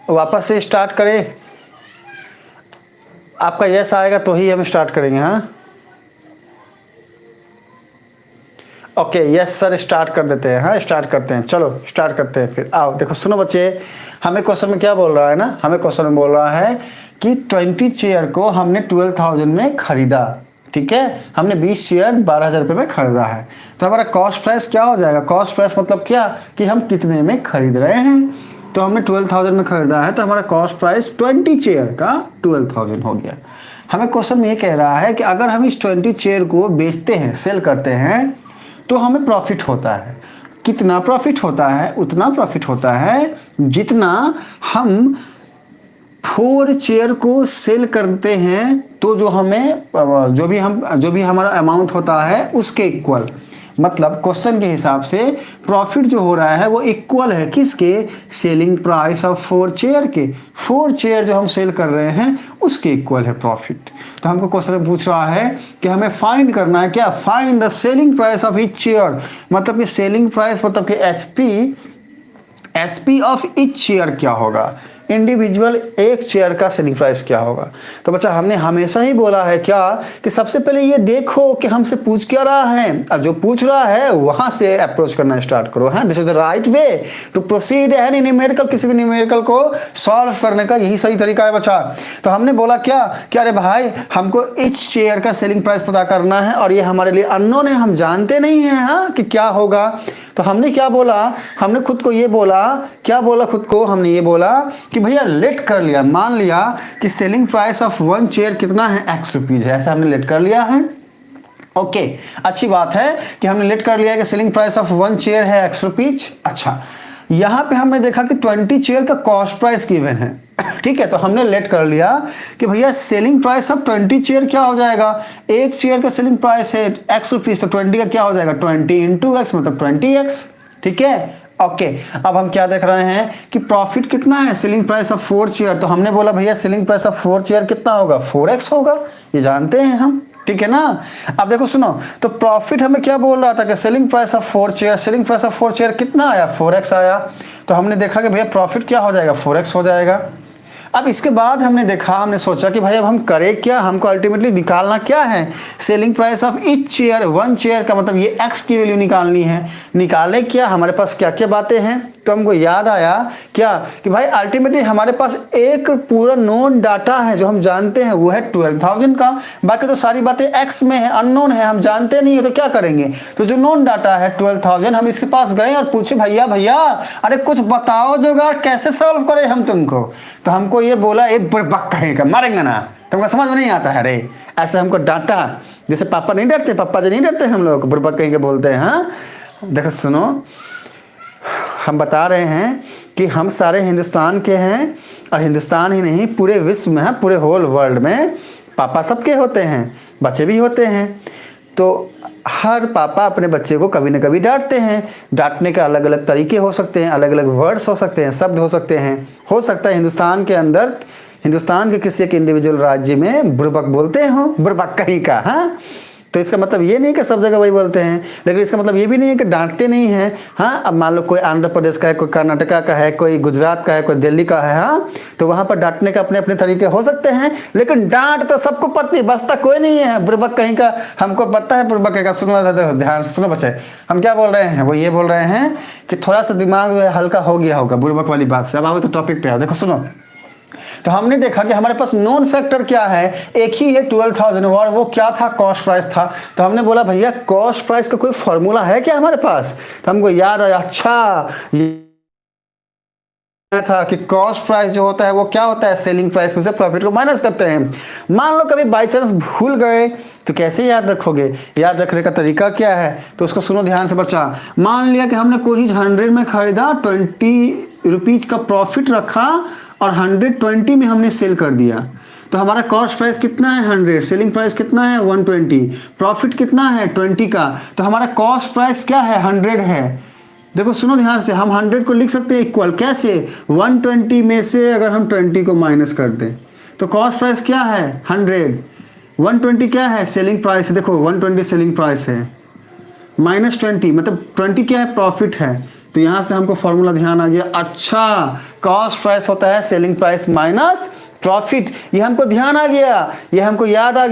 वापस से स्टार्ट करें? आपका यस आएगा तो ही हम स्टार्ट करेंगे। हाँ ओके यस सर, स्टार्ट कर देते हैं। हाँ स्टार्ट करते हैं, चलो स्टार्ट करते हैं फिर। आओ देखो सुनो बच्चे, हमें क्वेश्चन में क्या बोल रहा है ना, हमें क्वेश्चन में बोल रहा है कि 20 चेयर को हमने 12,000 में खरीदा। ठीक है, हमने 20 चेयर 12,000 रुपये में खरीदा है। तो हमारा कॉस्ट प्राइस क्या हो जाएगा? कॉस्ट प्राइस मतलब क्या कि हम कितने में खरीद रहे हैं। तो हमने 12,000 में खरीदा है, तो हमारा कॉस्ट प्राइस 20 चेयर का 12,000 हो गया। हमें क्वेश्चन में ये कह रहा है कि अगर हम इस 20 चेयर को बेचते हैं, सेल करते हैं, तो हमें प्रॉफिट होता है। कितना प्रॉफिट होता है? उतना प्रॉफिट होता है जितना हम 4 चेयर को सेल करते हैं, तो जो भी हमारा अमाउंट होता है उसके इक्वल। मतलब क्वेश्चन के हिसाब से प्रॉफिट जो हो रहा है वो इक्वल है किसके? सेलिंग प्राइस ऑफ 4 चेयर के। 4 चेयर जो हम सेल कर रहे हैं उसके इक्वल है प्रॉफिट। तो हमको क्वेश्चन पूछ रहा है कि हमें फाइंड करना है क्या? Find the selling price of each chair. मतलब कि सेलिंग प्राइस मतलब कि एसपी ऑफ ईच चेयर क्या होगा, इंडिविजुअल एक चेयर का सेलिंग प्राइस क्या होगा। तो बच्चा हमने हमेशा ही बोला है क्या कि सबसे पहले ये देखो कि हमसे पूछ क्या रहा है, और जो पूछ रहा है वहां से अप्रोच करना स्टार्ट करो। है this is the right way to proceed any numerical. किसी भी न्यूमेरिकल को सॉल्व करने का यही सही तरीका है बच्चा। तो हमने बोला क्या कि अरे भाई हमको ईच चेयर का सेलिंग प्राइस पता करना है, और ये हमारे लिए अननोन है, हम जानते नहीं है हाँ कि क्या होगा। तो हमने क्या बोला? हमने खुद को ये बोला, क्या बोला खुद को? हमने ये बोला कि भैया लेट कर लिया, मान लिया कि सेलिंग प्राइस ऑफ 1 चेयर कितना है? X रुपीज है। ऐसा हमने लेट कर लिया है। ओके अच्छी बात है कि हमने लेट कर लिया कि सेलिंग प्राइस ऑफ 1 चेयर है X रुपीज। अच्छा यहां पे हमने देखा कि 20 चेयर का कॉस्ट प्राइस गिवन है। ठीक है, तो हमने लेट कर लिया कि भैया सेलिंग प्राइस ऑफ 20 चेयर क्या हो जाएगा? एक चेयर का सेलिंग प्राइस है X रुपीज, तो 20 का क्या हो जाएगा? 20 इंटू एक्स मतलब 20x। ठीक है ओके अब हम क्या देख रहे हैं कि प्रॉफिट कितना है? Selling price of 4 chair. तो हमने बोला भैया सेलिंग प्राइस ऑफ 4 चेयर कितना होगा? 4x होगा, ये जानते हैं हम। ठीक है ना। अब देखो सुनो, तो प्रॉफिट हमें क्या बोल रहा था कि selling price of 4 chair, selling price of 4 chair कितना आया? 4x आया। तो हमने देखा कि भैया प्रॉफिट क्या हो जाएगा? 4x हो जाएगा। अब इसके बाद हमने देखा, हमने सोचा कि भाई अब हम करें क्या? हमको अल्टीमेटली निकालना क्या है? Selling price of each chair. 1 chair का मतलब ये x की वैल्यू निकालनी है। निकाले क्या? हमारे पास क्या क्या बातें हैं? तो हमको याद आया क्या कि भाई अल्टीमेटली हमारे पास एक पूरा नोन डाटा है जो हम जानते हैं, वो है 12,000 का। बाकी तो सारी बातें x में है, अननोन है, हम जानते नहीं है। तो क्या करेंगे? तो जो नोन डाटा है 12,000, हम इसके पास गए और पूछे भैया भैया अरे कुछ बताओ जुगाड़, कैसे सॉल्व करें हम तुमको। तो हमको ये बोला एक बुड़बक कहेगा, मारेंगे ना, तुमको समझ में नहीं आता है रे। ऐसे हमको डांटा, जैसे पापा नहीं डरते, पापा जी नहीं डरते हम लोग, बुड़बक कहेंगे बोलते हैं। हाँ देखो सुनो, हम बता रहे हैं कि हम सारे हिंदुस्तान के हैं, और हिंदुस्तान ही नहीं पूरे विश्व में है, पूरे होल वर्ल्ड में पापा सबके होते हैं, बच्चे भी होते हैं। तो हर पापा अपने बच्चे को कभी ना कभी डांटते हैं। डांटने के अलग अलग तरीके हो सकते हैं, अलग अलग वर्ड्स हो सकते हैं, शब्द हो सकते हैं। हो सकता है हिंदुस्तान के अंदर, हिंदुस्तान के किसी एक इंडिविजुअल राज्य में बुड़बक बोलते हो, बुड़बक कहीं का। हाँ तो इसका मतलब ये नहीं कि सब जगह वही बोलते हैं, लेकिन इसका मतलब ये भी नहीं है कि डांटते नहीं हैं। हाँ अब मान लो कोई आंध्र प्रदेश का है, कोई कर्नाटका का है, कोई गुजरात का है, कोई दिल्ली का है। हाँ तो वहाँ पर डांटने के अपने अपने तरीके हो सकते हैं, लेकिन डांट तो सबको पड़ती है, बसता कोई नहीं है। बुड़बक कहीं का हमको पता है, बुड़बक कहीं का। सुनो ध्यान सुनो बच्चे, हम क्या बोल रहे हैं? वो ये बोल रहे हैं कि थोड़ा सा दिमाग हल्का हो गया होगा बुड़बक वाली बात से। अब आओ तो टॉपिक पे आओ। देखो सुनो, तो हमने देखा कि हमारे पास नॉन फैक्टर क्या है? एक ही है 12,000, और वो क्या था? कॉस्ट प्राइस था। तो हमने बोला भैया कॉस्ट प्राइस का कोई फॉर्मूला है क्या हमारे पास? तो हमको याद आया, अच्छा था कि कॉस्ट प्राइस जो होता है वो क्या होता है? सेलिंग प्राइस में से प्रॉफिट को माइनस करते हैं। मान लो कभी बाई चांस भूल गए तो कैसे याद रखोगे? याद रखने का तरीका क्या है? तो उसको सुनो ध्यान से बच्चा। मान लिया कि हमने कोई 100 में खरीदा, 20 रुपीज का प्रॉफिट रखा, और 120 में हमने सेल कर दिया। तो हमारा कॉस्ट प्राइस कितना है? 100, सेलिंग प्राइस कितना है? 120, प्रॉफिट कितना है? 20 का। तो हमारा कॉस्ट प्राइस क्या है? 100 है। देखो सुनो ध्यान से, हम 100 को लिख सकते हैं इक्वल, कैसे? 120 में से अगर हम 20 को माइनस कर दें तो कॉस्ट प्राइस क्या है? 100। 120 क्या है? Selling price. देखो 120 सेलिंग प्राइस है, -20 मतलब 20 क्या है? प्रॉफिट है। तो यहाँ से हमको फॉर्मूला ध्यान आ गया। अच्छा, कॉस्ट प्राइस होता है सेलिंग प्राइस माइनस प्रॉफिट, ये हमको ध्यान आ गया, ये हमको याद आ गया।